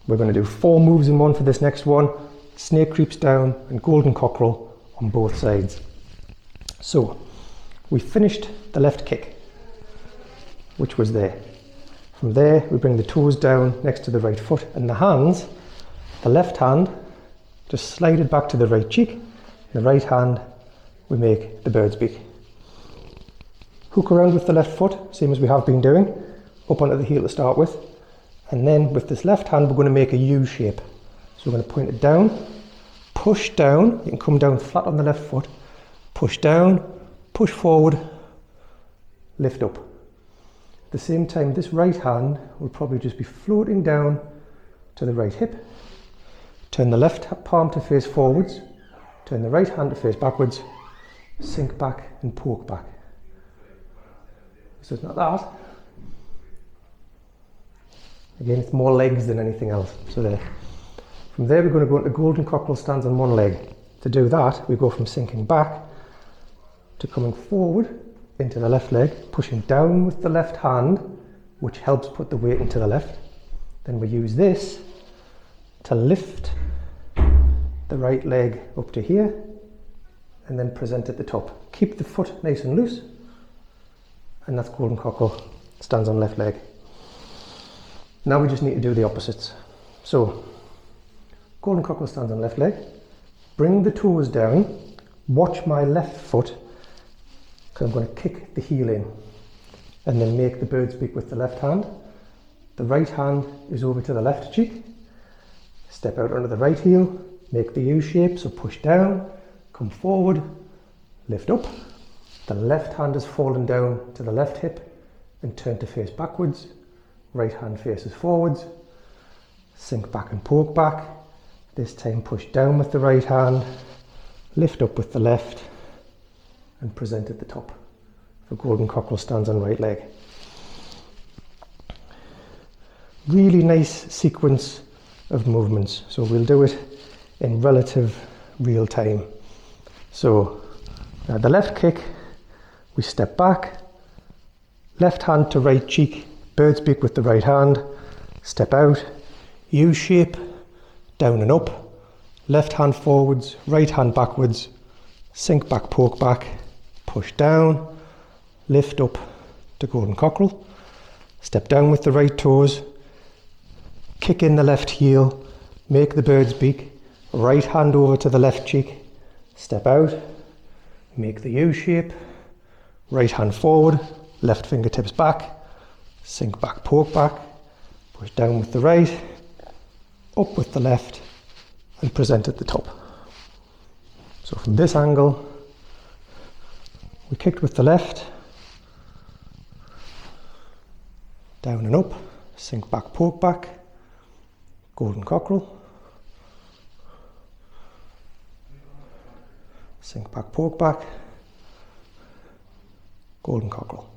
We're going to do 4 moves in one for this next one. Snake creeps down and golden cockerel on both sides. So we finished the left kick, which was there. From there we bring the toes down next to the right foot, and the hands, the left hand just slide it back to the right cheek, the right hand we make the bird's beak. Hook around with the left foot, same as we have been doing, up onto the heel to start with, and then with this left hand we're going to make a U shape. So we're going to point it down, push down, you can come down flat on the left foot, push down, push forward, lift up. At the same time, this right hand will probably just be floating down to the right hip. Turn the left palm to face forwards, turn the right hand to face backwards, sink back and poke back. So it's not that. Again, it's more legs than anything else. So there. From there we're going to go into golden cockerel stands on one leg. To do that, we go from sinking back to coming forward into the left leg, pushing down with the left hand, which helps put the weight into the left. Then we use this to lift the right leg up to here and then present at the top. Keep the foot nice and loose, and that's golden cockerel stands on left leg. Now we just need to do the opposites. So golden cockerel stands on left leg, bring the toes down, watch my left foot, because I'm going to kick the heel in and then make the bird's beak with the left hand. The right hand is over to the left cheek, step out under the right heel, make the U shape, so push down, come forward, lift up. The left hand is fallen down to the left hip and turn to face backwards. Right hand faces forwards, sink back and poke back. This time push down with the right hand, lift up with the left and present at the top. The golden cockerel stands on right leg. Really nice sequence of movements. So we'll do it in relative real time. So the left kick, we step back, left hand to right cheek, bird's beak with the right hand, step out, U shape, down and up, left hand forwards, right hand backwards, sink back, poke back, push down, lift up to golden cockerel, step down with the right toes, kick in the left heel, make the bird's beak, right hand over to the left cheek, step out, make the U shape, right hand forward, left fingertips back, sink back, poke back, push down with the right, up with the left, and present at the top. So from this angle, we kicked with the left, down and up, sink back, poke back, golden cockerel, sink back, poke back, golden cockerel.